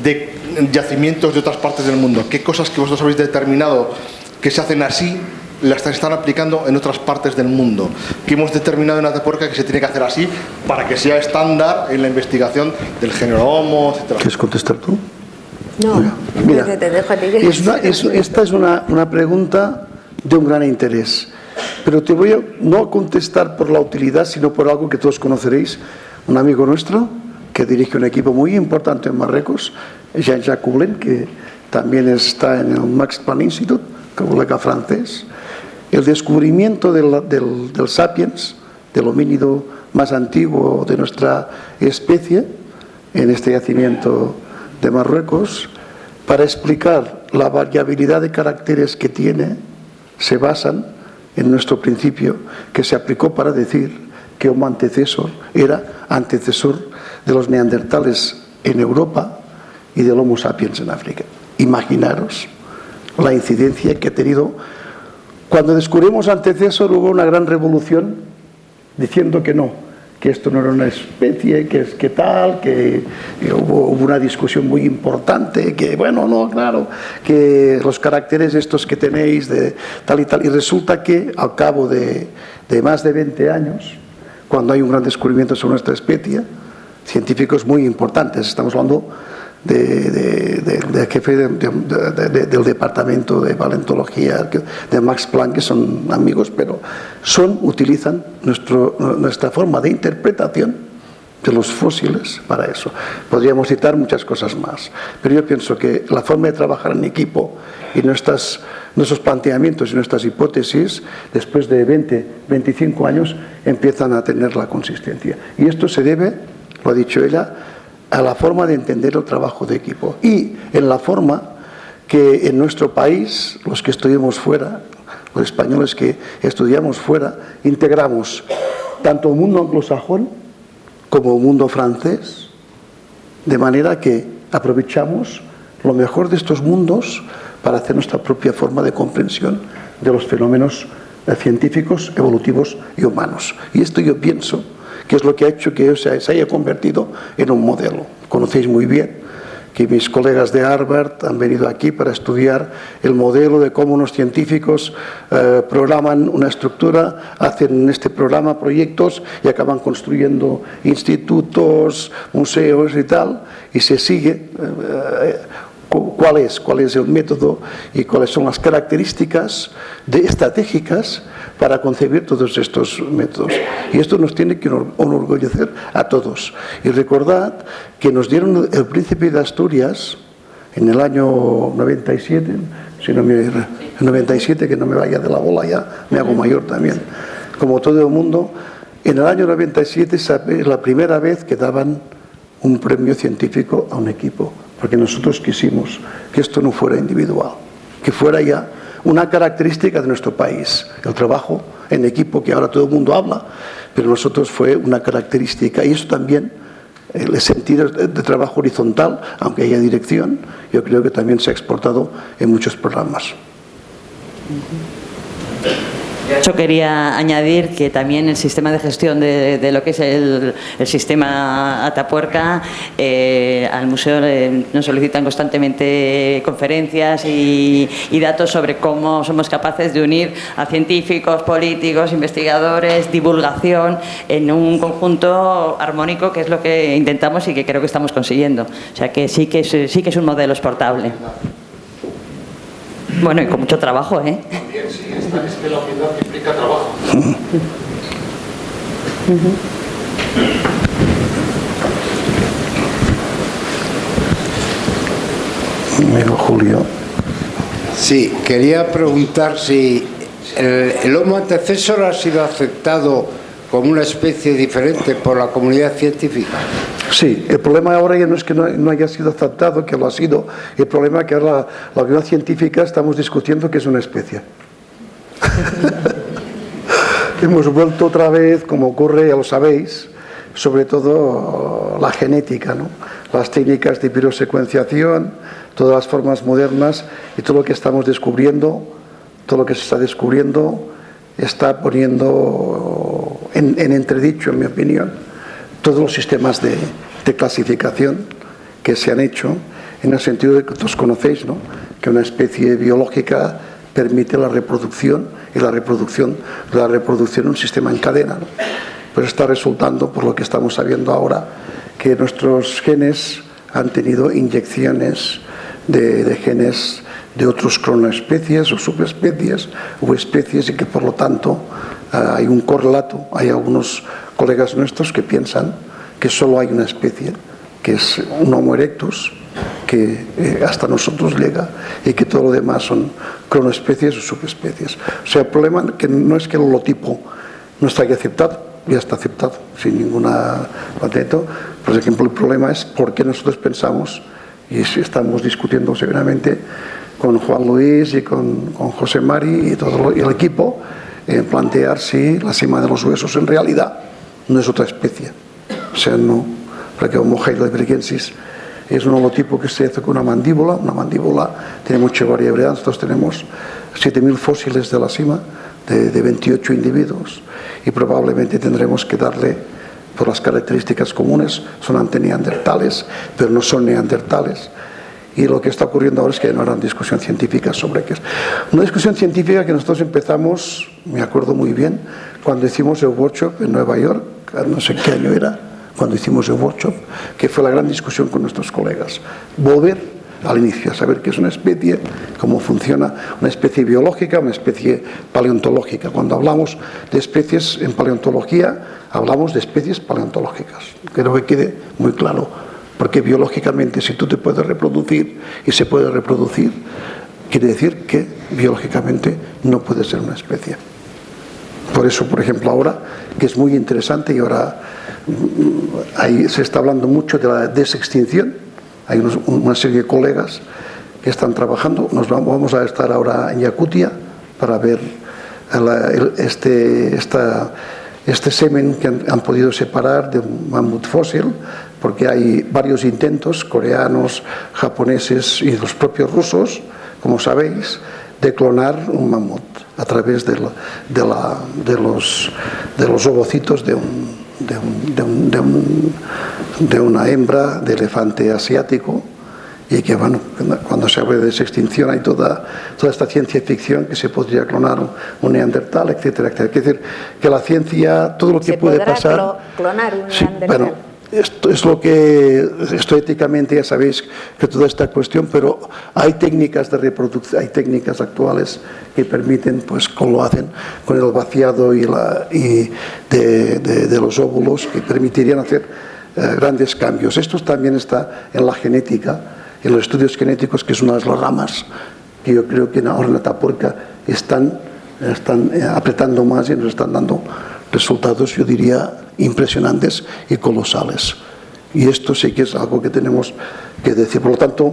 de yacimientos de otras partes del mundo? ¿Qué cosas que vosotros habéis determinado que se hacen así las están aplicando en otras partes del mundo? ¿Qué hemos determinado en Atapuerca que se tiene que hacer así para que sea estándar en la investigación del género Homo, etcétera? ¿Quieres contestar tú? No, mira, te dejo a ti. Esta es una pregunta de un gran interés. Pero te voy a no contestar por la utilidad, sino por algo que todos conoceréis. Un amigo nuestro que dirige un equipo muy importante en Marruecos, Jean-Jacques Coublen, que también está en el Max Planck Institute, colega francés. El descubrimiento del Sapiens, del homínido más antiguo de nuestra especie, en este yacimiento de Marruecos, para explicar la variabilidad de caracteres que tiene, se basan en nuestro principio que se aplicó para decir que Homo antecesor era antecesor de los neandertales en Europa y del Homo sapiens en África. Imaginaros la incidencia que ha tenido. Cuando descubrimos antecesor hubo una gran revolución diciendo que no, que esto no era una especie, que tal, que hubo una discusión muy importante, que bueno, no, claro, que los caracteres estos que tenéis de tal y tal, y resulta que al cabo de más de 20 años, cuando hay un gran descubrimiento sobre nuestra especie, científicos muy importantes, estamos hablando del jefe del departamento de paleontología de Max Planck, que son amigos, pero utilizan nuestra forma de interpretación de los fósiles para eso. Podríamos citar muchas cosas más, pero yo pienso que la forma de trabajar en equipo y nuestros planteamientos y nuestras hipótesis, después de 20, 25 años, empiezan a tener la consistencia. Y esto se debe, lo ha dicho ella, a la forma de entender el trabajo de equipo y en la forma que en nuestro país, los que estudiamos fuera, los españoles que estudiamos fuera, integramos tanto el mundo anglosajón como el mundo francés, de manera que aprovechamos lo mejor de estos mundos para hacer nuestra propia forma de comprensión de los fenómenos científicos, evolutivos y humanos. Y esto yo pienso que es lo que ha hecho que se haya convertido en un modelo. Conocéis muy bien que mis colegas de Harvard han venido aquí para estudiar el modelo de cómo unos científicos programan una estructura, hacen en este programa proyectos y acaban construyendo institutos, museos y tal, y se sigue cuál es el método y cuáles son las características estratégicas para concebir todos estos métodos. Y esto nos tiene que enorgullecer a todos. Y recordad que nos dieron el Príncipe de Asturias en el año 97, 97, que no me vaya de la bola ya, me hago mayor también, como todo el mundo. En el año 97 es la primera vez que daban un premio científico a un equipo, porque nosotros quisimos que esto no fuera individual, que fuera ya una característica de nuestro país, el trabajo en equipo, que ahora todo el mundo habla, pero nosotros fue una característica, y eso también, el sentido de trabajo horizontal, aunque haya dirección, yo creo que también se ha exportado en muchos programas. Yo quería añadir que también el sistema de gestión de lo que es el sistema Atapuerca, al museo nos solicitan constantemente conferencias y datos sobre cómo somos capaces de unir a científicos, políticos, investigadores, divulgación en un conjunto armónico, que es lo que intentamos y que creo que estamos consiguiendo. O sea que sí que es un modelo exportable. Bueno, y con mucho trabajo, ¿eh? También, sí, es que la humildad implica trabajo. Amigo Julio. Sí, quería preguntar si el Homo antecesor ha sido aceptado como una especie diferente por la comunidad científica. Sí, el problema ahora ya no es que no haya sido aceptado, que lo ha sido. El problema es que ahora la comunidad científica estamos discutiendo que es una especie. Hemos vuelto otra vez, como ocurre, ya lo sabéis, sobre todo la genética, ¿no? Las técnicas de biosecuenciación, todas las formas modernas y todo lo que estamos descubriendo, todo lo que se está descubriendo, está poniendo en entredicho, en mi opinión, todos los sistemas de clasificación que se han hecho, en el sentido de que todos conocéis, ¿no?, que una especie biológica permite la reproducción, y la reproducción un sistema en cadena, ¿no? Pues está resultando, por lo que estamos sabiendo ahora, que nuestros genes han tenido inyecciones de genes de otros cronoespecies o subespecies o especies, y que por lo tanto hay un correlato. Hay algunos colegas nuestros que piensan que solo hay una especie, que es un Homo erectus, que hasta nosotros llega, y que todo lo demás son cronoespecies o subespecies. O sea, el problema que no es que el holotipo no está aquí aceptado, ya está aceptado, sin ninguna patento. Por ejemplo, el problema es por qué nosotros pensamos, y estamos discutiendo seguramente con Juan Luis y con José Mari y todo el equipo, en plantear si la cima de los huesos en realidad no es otra especie. O sea, no, porque Homo heidelbergensis es un holotipo que se hace con una mandíbula tiene mucha variabilidad. Nosotros tenemos 7.000 fósiles de la cima de 28 individuos y probablemente tendremos que darle, por las características comunes, son anteneandertales, pero no son neandertales. Y lo que está ocurriendo ahora es que no habrá discusión científica sobre qué es. Una discusión científica que nosotros empezamos, me acuerdo muy bien, cuando hicimos el workshop en Nueva York, no sé qué año era, cuando hicimos el workshop, que fue la gran discusión con nuestros colegas. Volver al inicio, a saber qué es una especie, cómo funciona, una especie biológica, una especie paleontológica. Cuando hablamos de especies en paleontología, hablamos de especies paleontológicas. Quiero que quede muy claro, porque biológicamente, si tú te puedes reproducir y se puede reproducir, quiere decir que biológicamente no puede ser una especie. Por eso, por ejemplo, ahora, que es muy interesante, y ahora ahí se está hablando mucho de la desextinción. Hay una serie de colegas que están trabajando. Vamos a estar ahora en Yakutia para ver este semen que han podido separar de un mamut fósil, porque hay varios intentos coreanos, japoneses y los propios rusos, como sabéis, de clonar un mamut a través de los ovocitos de una hembra de elefante asiático. Y que, bueno, cuando se habla de desextinción hay toda esta ciencia ficción que se podría clonar un neandertal, etcétera, etcétera. Es decir, que la ciencia, todo lo que puede pasar... Clonar un neandertal. Bueno, esto es lo que, éticamente ya sabéis que toda esta cuestión, pero hay técnicas de reproducción, hay técnicas actuales que permiten, pues como lo hacen con el vaciado de los óvulos, que permitirían hacer grandes cambios. Esto también está en la genética, en los estudios genéticos, que es una de las ramas que yo creo que ahora en Atapuerca están apretando más y nos están dando resultados, yo diría, impresionantes y colosales. Y esto sí que es algo que tenemos que decir. Por lo tanto,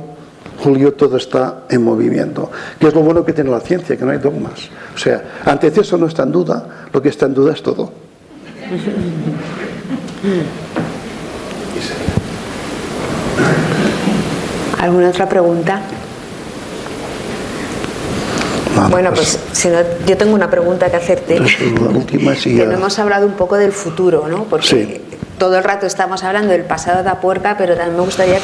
Julio, todo está en movimiento. Que es lo bueno que tiene la ciencia, que no hay dogmas. O sea, anteceso no está en duda, lo que está en duda es todo. ¿Alguna otra pregunta? Nada, bueno, pues si no, yo tengo una pregunta que hacerte. La última, sí, que no hemos hablado un poco del futuro, ¿no? Porque sí, todo el rato estamos hablando del pasado de Atapuerca, pero también me gustaría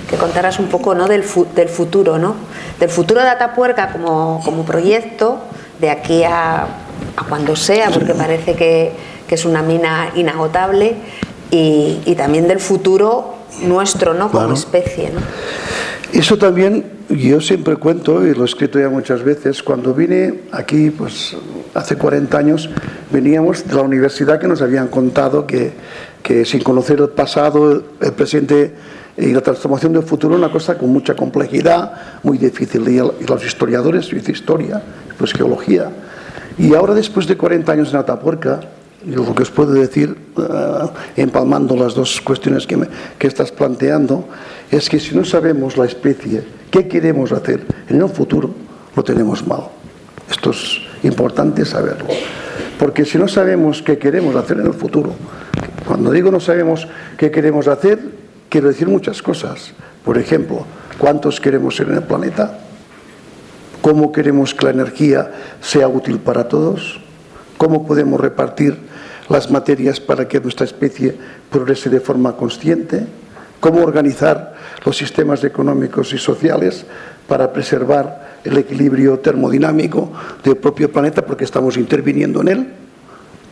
que contaras un poco, ¿no? del futuro, ¿no? Del futuro de Atapuerca como proyecto, de aquí a cuando sea, porque parece que es una mina inagotable, y también del futuro nuestro, ¿no? Como especie, ¿no? Eso también yo siempre cuento, y lo he escrito ya muchas veces. Cuando vine aquí, pues hace 40 años, veníamos de la universidad, que nos habían contado que sin conocer el pasado, el presente y la transformación del futuro, una cosa con mucha complejidad, muy difícil. Y los historiadores, yo hice historia, pues geología. Y ahora, después de 40 años en Atapuerca, lo que os puedo decir, empalmando las dos cuestiones que estás planteando, es que si no sabemos la especie, qué queremos hacer en el futuro, lo tenemos mal. Esto es importante saberlo. Porque si no sabemos qué queremos hacer en el futuro, cuando digo no sabemos qué queremos hacer, quiero decir muchas cosas. Por ejemplo, ¿cuántos queremos ser en el planeta? ¿Cómo queremos que la energía sea útil para todos? ¿Cómo podemos repartir las materias para que nuestra especie progrese de forma consciente? ¿Cómo organizar los sistemas económicos y sociales para preservar el equilibrio termodinámico del propio planeta, porque estamos interviniendo en él?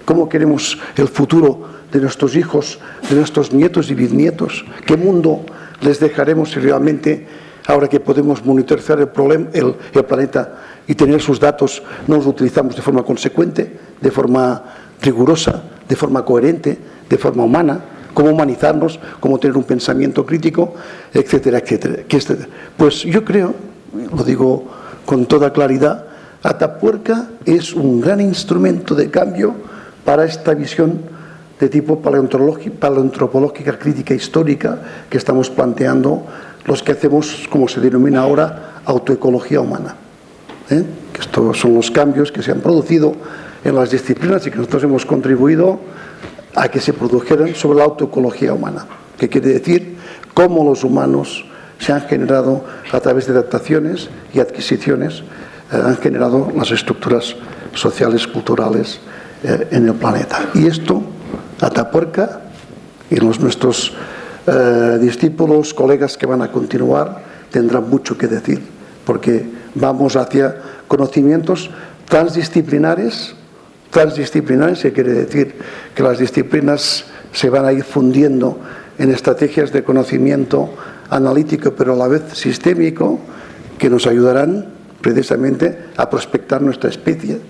¿Cómo queremos el futuro de nuestros hijos, de nuestros nietos y bisnietos? ¿Qué mundo les dejaremos si realmente, ahora que podemos monitorizar el planeta y tener sus datos, no los utilizamos de forma consecuente, de forma rigurosa, de forma coherente, de forma humana? ¿Cómo humanizarnos? ¿Cómo tener un pensamiento crítico? Etcétera, etcétera. Pues yo creo, lo digo con toda claridad, Atapuerca es un gran instrumento de cambio para esta visión de tipo paleoantropológica, crítica, histórica, que estamos planteando los que hacemos, como se denomina ahora, autoecología humana. Que estos son los cambios que se han producido en las disciplinas y que nosotros hemos contribuido a que se produjeran sobre la autoecología humana, que quiere decir cómo los humanos se han generado a través de adaptaciones y adquisiciones, han generado las estructuras sociales, culturales en el planeta. Y esto, Atapuerca y nuestros discípulos, colegas que van a continuar, tendrán mucho que decir, porque vamos hacia conocimientos transdisciplinares, que quiere decir que las disciplinas se van a ir fundiendo en estrategias de conocimiento analítico, pero a la vez sistémico, que nos ayudarán precisamente a prospectar nuestra especie.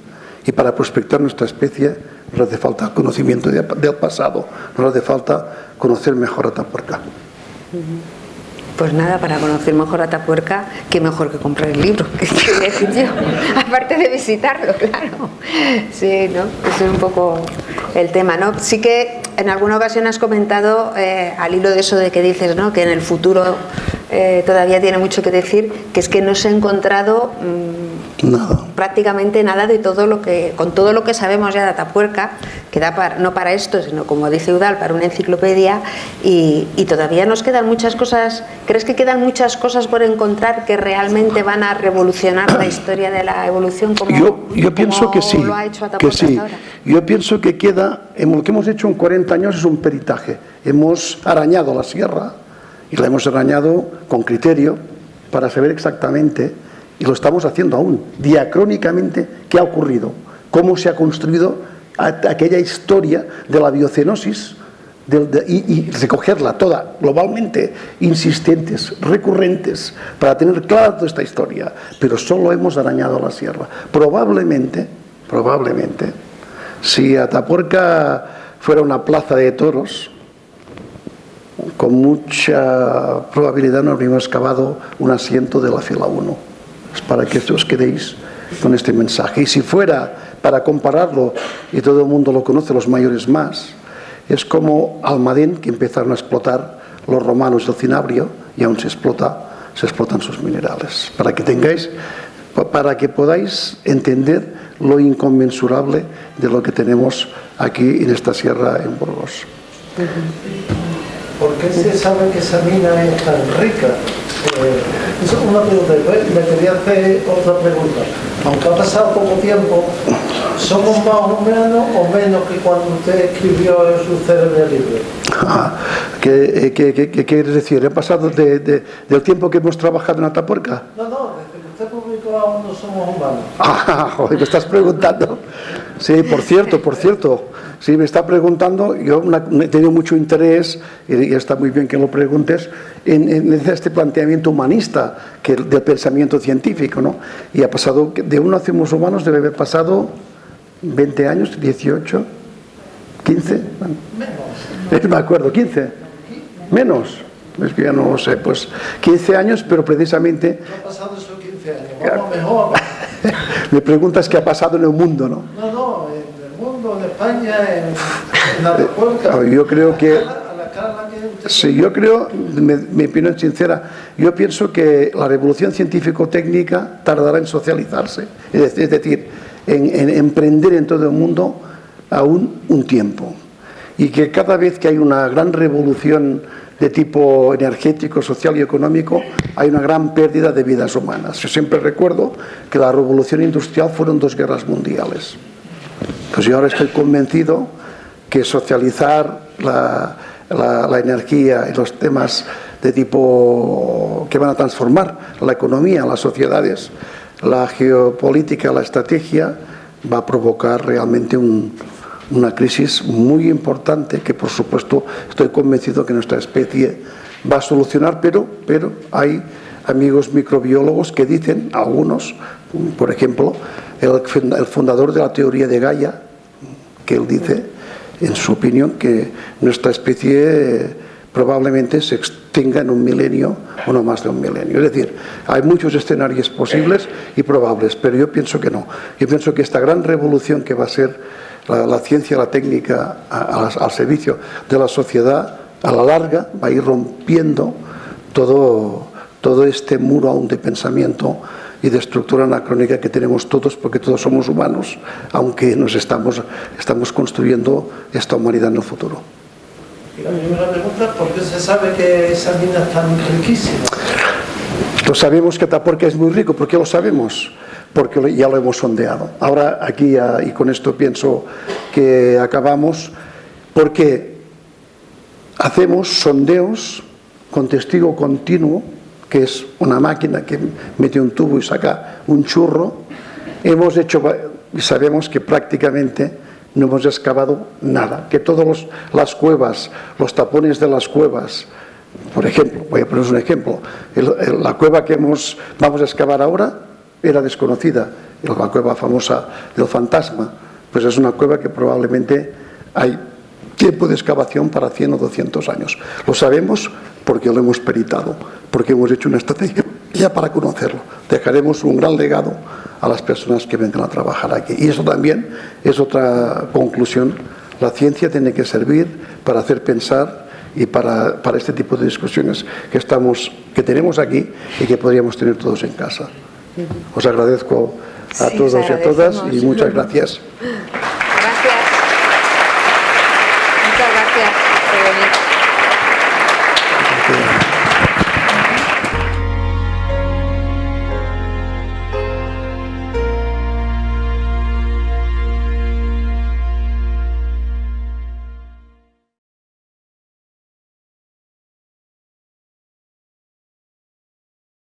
Y para prospectar nuestra especie nos hace falta conocimiento del pasado, nos hace falta conocer mejor Atapuerca. Pues nada, para conocer mejor Atapuerca, qué mejor que comprar el libro, que quiero decir yo, aparte de visitarlo, claro. Sí, ¿no? Eso es un poco el tema, ¿no? Sí que en alguna ocasión has comentado, al hilo de eso de que dices, ¿no?, que en el futuro todavía tiene mucho que decir, que es que no se ha encontrado prácticamente nada de todo lo que, con todo lo que sabemos ya de Atapuerca, que da para, no para esto, sino, como dice Eudal, para una enciclopedia, y todavía nos quedan muchas cosas. ¿Crees que quedan muchas cosas por encontrar que realmente van a revolucionar la historia de la evolución como yo pienso que sí, lo ha hecho Atapuerca hasta ahora? Yo pienso que queda, lo que hemos hecho en 40 años es un peritaje. Hemos arañado la sierra y la hemos arañado con criterio para saber exactamente, y lo estamos haciendo aún, diacrónicamente, qué ha ocurrido, cómo se ha construido aquella historia de la biocenosis, y recogerla toda globalmente, insistentes, recurrentes, para tener clara toda esta historia. Pero solo hemos arañado la sierra. Probablemente, si Atapuerca fuera una plaza de toros, con mucha probabilidad nos habríamos excavado un asiento de la fila 1. Es para que os quedéis con este mensaje. Y si fuera para compararlo, y todo el mundo lo conoce, los mayores más, es como Almadén, que empezaron a explotar los romanos el cinabrio, y aún se explotan sus minerales. Para que podáis entender lo inconmensurable de lo que tenemos aquí en esta sierra en Burgos. ¿Por qué se sabe que esa mina es tan rica? Es una pregunta. Me quería hacer otra pregunta. Aunque ha pasado poco tiempo, ¿somos más o menos que cuando usted escribió su célebre libro? ¿Qué quieres decir? ¿Ha pasado del tiempo que hemos trabajado en Atapuerca? No, desde que usted publicó Aún no somos humanos. Joder, me estás preguntando. Sí, por cierto. Sí, me está preguntando. Yo he tenido mucho interés, y está muy bien que lo preguntes, en este planteamiento humanista del pensamiento científico, ¿no? Y ha pasado, de uno hacemos humanos debe haber pasado 20 años, 18, 15, bueno, menos. Me acuerdo, 15, menos, es que ya no lo sé, pues 15 años, pero precisamente... ¿Qué ha pasado esos 15 años? Vamos mejor. Me preguntas qué ha pasado en el mundo, ¿no? No, en el mundo, en España, en Atapuerca. Yo creo que... Sí, yo creo, mi opinión sincera, yo pienso que la revolución científico-técnica tardará en socializarse, es decir, en emprender en todo el mundo aún un tiempo. Y que cada vez que hay una gran revolución de tipo energético, social y económico, hay una gran pérdida de vidas humanas. Yo siempre recuerdo que la revolución industrial fueron 2 guerras mundiales. Pues yo ahora estoy convencido que socializar la energía y los temas de tipo que van a transformar la economía, las sociedades, la geopolítica, la estrategia, va a provocar realmente una crisis muy importante que, por supuesto, estoy convencido que nuestra especie va a solucionar, pero hay amigos microbiólogos que dicen, algunos, por ejemplo, el fundador de la teoría de Gaia, que él dice, en su opinión, que nuestra especie probablemente se extinga en 1 milenio o no más de 1 milenio. Es decir, hay muchos escenarios posibles y probables, pero yo pienso que no. Yo pienso que esta gran revolución que va a ser la ciencia, la técnica al servicio de la sociedad, a la larga va a ir rompiendo todo este muro aún de pensamiento y de estructura anacrónica que tenemos todos, porque todos somos humanos, aunque nos estamos construyendo esta humanidad en el futuro. Y a mí me pregunta, ¿por qué se sabe que esas minas están riquísimas? Lo sabemos que Atapuerca es muy rico. ¿Por qué lo sabemos? Porque ya lo hemos sondeado. Ahora aquí, y con esto pienso que acabamos, porque hacemos sondeos con testigo continuo, que es una máquina que mete un tubo y saca un churro. Hemos hecho, y sabemos que prácticamente no hemos excavado nada, que todas las cuevas, los tapones de las cuevas, por ejemplo, voy a poneros un ejemplo, la cueva que vamos a excavar ahora era desconocida, la cueva famosa del fantasma, pues es una cueva que probablemente hay tiempo de excavación para 100 o 200 años. Lo sabemos porque lo hemos peritado, porque hemos hecho una estrategia ya para conocerlo. Dejaremos un gran legado a las personas que vengan a trabajar aquí. Y eso también es otra conclusión. La ciencia tiene que servir para hacer pensar y para este tipo de discusiones que tenemos aquí y que podríamos tener todos en casa. Os agradezco a todos y a todas y muchas gracias.